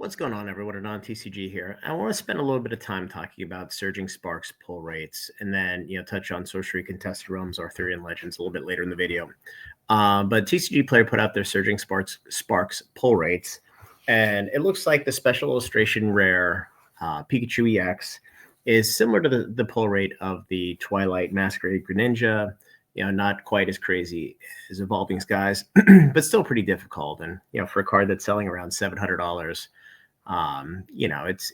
What's going on, everyone? Anon TCG here. I want to spend a little bit of time talking about Surging Sparks pull rates, and then touch on Sorcery Contested Realms, Arthurian Legends a little bit later in the video. But TCG Player put out their Surging Sparks pull rates, and it looks like the Special Illustration Rare Pikachu EX is similar to the pull rate of the Twilight Masquerade Greninja. Not quite as crazy as Evolving Skies, but still pretty difficult. And for a card that's selling around $700.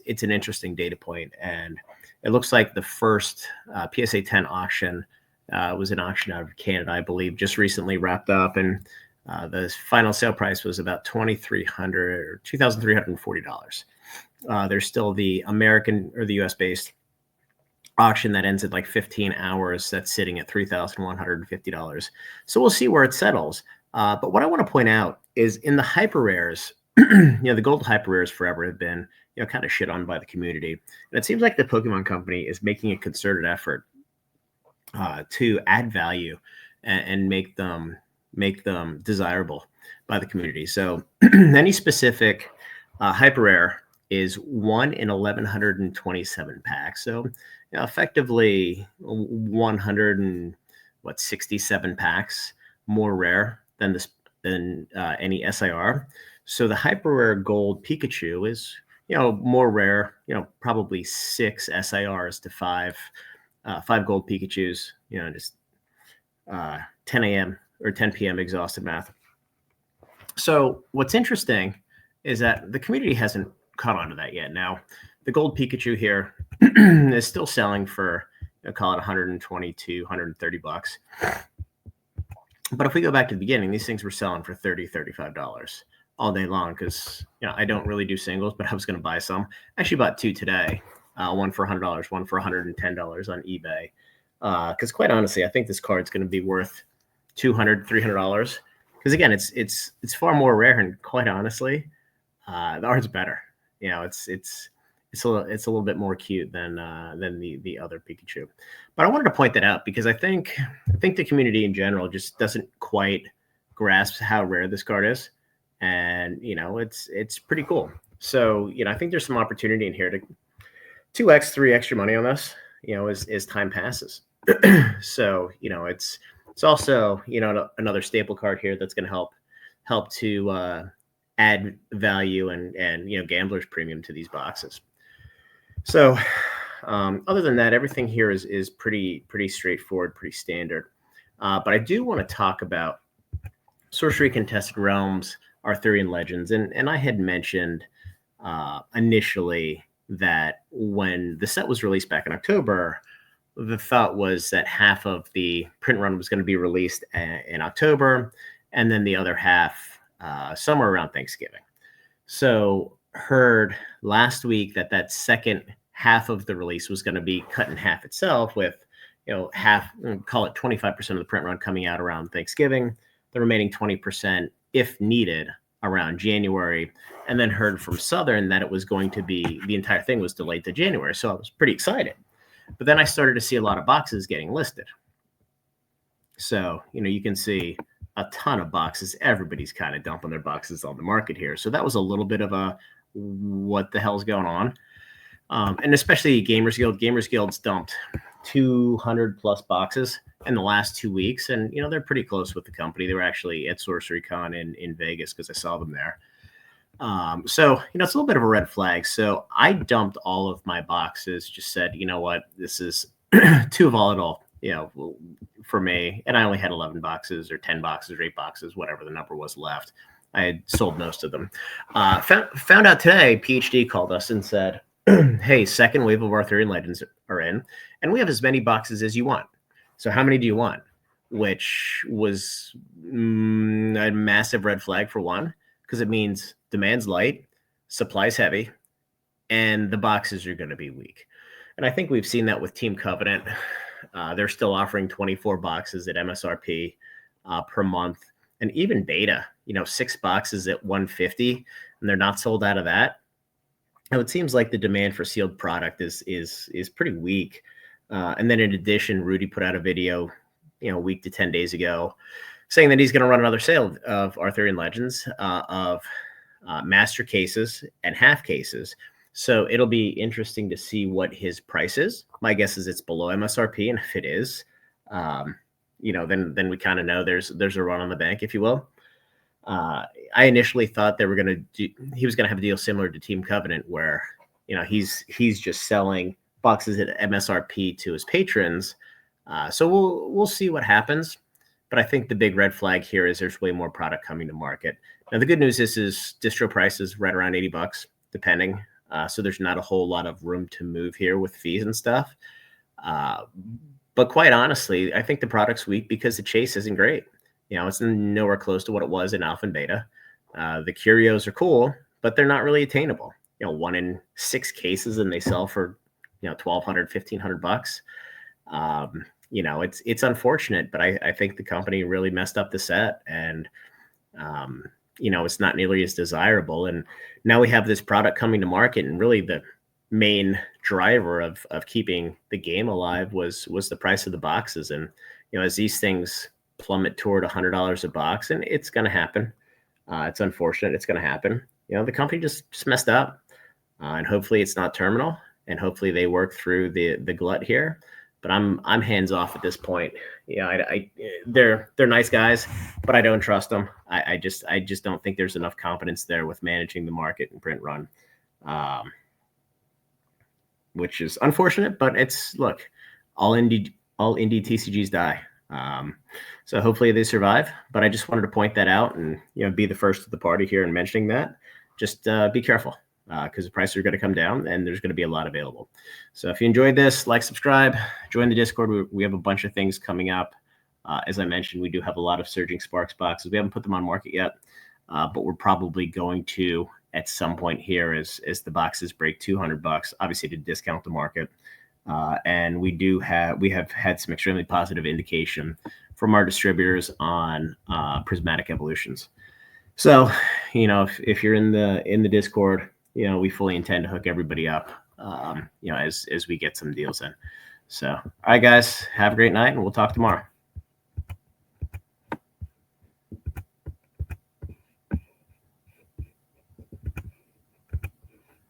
It's an interesting data point, and it looks like the first PSA 10 auction was an auction out of Canada, I believe, just recently wrapped up, and the final sale price was about $2,300 or $2,340. There's still the American or the US based auction that ends in like 15 hours that's sitting at $3,150. So we'll see where it settles. But what I want to point out is in the hyper rares, the gold hyper rares forever have been, kind of shit on by the community. And it seems like the Pokemon Company is making a concerted effort to add value and make them desirable by the community. So any specific hyper rare is 1 in 1,127 packs. So effectively 167 packs more rare than any SIR. So the hyper rare gold Pikachu is, more rare, probably 6 SIRs to 5 gold Pikachus, just 10 a.m. or 10 p.m. exhausted math. So what's interesting is that the community hasn't caught on to that yet. Now, the gold Pikachu here is still selling for, call it 122, 130 bucks. But if we go back to the beginning, these things were selling for $30, $35 all day long because I don't really do singles, but I was going to buy some. I actually bought 2 today, one for $100, one for $110 on eBay. Because quite honestly, I think this card's going to be worth $200, $300. Because again, it's far more rare, and quite honestly, the art's better. It's a little bit more cute than the other Pikachu. But I wanted to point that out because I think the community in general just doesn't quite grasp how rare this card is, and it's pretty cool. So I think there's some opportunity in here to 2x, 3x your money on this, as time passes. So it's also another staple card here that's going to help to add value and gambler's premium to these boxes. So other than that, everything here is pretty straightforward, pretty standard. But I do want to talk about Sorcery Contested Realms, Arthurian Legends, and I had mentioned initially that when the set was released back in October, the thought was that half of the print run was going to be released in October, and then the other half somewhere around Thanksgiving. So heard last week that second half of the release was going to be cut in half itself, with half, call it 25% of the print run coming out around Thanksgiving, the remaining 20%, if needed, around January. And then heard from Southern that it was going to be, the entire thing was delayed to January. So I was pretty excited. But then I started to see a lot of boxes getting listed. So, you can see a ton of boxes. Everybody's kind of dumping their boxes on the market here. So that was a little bit of a what the hell's going on? And especially Gamers Guild. Gamers Guild's dumped 200 plus boxes in the last 2 weeks. And, they're pretty close with the company. They were actually at Sorcery Con in Vegas because I saw them there. So, it's a little bit of a red flag. So I dumped all of my boxes, just said, what, this is too volatile, for me. And I only had 11 boxes or 10 boxes or 8 boxes, whatever the number was left. I had sold most of them. Found out today, PhD called us and said, hey, second wave of Arthurian Legends are in, and we have as many boxes as you want. So how many do you want? Which was a massive red flag for one, because it means demand's light, supply's heavy, and the boxes are going to be weak. And I think we've seen that with Team Covenant. They're still offering 24 boxes at MSRP per month. And even Beta, 6 boxes at $150, and they're not sold out of that. And it seems like the demand for sealed product is pretty weak. And then in addition, Rudy put out a video, a week to 10 days ago, saying that he's going to run another sale of Arthurian Legends of master cases and half cases. So it'll be interesting to see what his price is. My guess is it's below MSRP, and if it is, um, then we kind of know there's a run on the bank, if you will. I initially thought they were going to do. He was going to have a deal similar to Team Covenant, where he's just selling boxes at MSRP to his patrons. So we'll see what happens. But I think the big red flag here is there's way more product coming to market. Now the good news is distro prices right around $80, depending. So there's not a whole lot of room to move here with fees and stuff. But quite honestly, I think the product's weak because the chase isn't great. It's nowhere close to what it was in alpha and beta. The curios are cool, but they're not really attainable. 1 in 6 cases, and they sell for $1,200, $1,500. It's unfortunate, but I think the company really messed up the set, and it's not nearly as desirable. And now we have this product coming to market, and really the main driver of keeping the game alive was the price of the boxes. And as these things plummet toward $100 a box, and it's going to happen. It's unfortunate. It's going to happen. The company just messed up, and hopefully it's not terminal, and hopefully they work through the glut here. But I'm hands off at this point. They're nice guys, but I don't trust them. I just don't think there's enough competence there with managing the market and print run, which is unfortunate. But look, all indie TCGs die. So hopefully they survive, but I just wanted to point that out and, be the first to the party here in mentioning that. Just be careful because the prices are going to come down and there's going to be a lot available. So if you enjoyed this, like, subscribe, join the Discord. We have a bunch of things coming up. As I mentioned, we do have a lot of Surging Sparks boxes. We haven't put them on market yet, but we're probably going to at some point here as the boxes break $200, obviously to discount the market. And we have had some extremely positive indication from our distributors on prismatic evolutions. So, if you're in the Discord, we fully intend to hook everybody up, as we get some deals in. So, all right, guys, have a great night, and we'll talk tomorrow.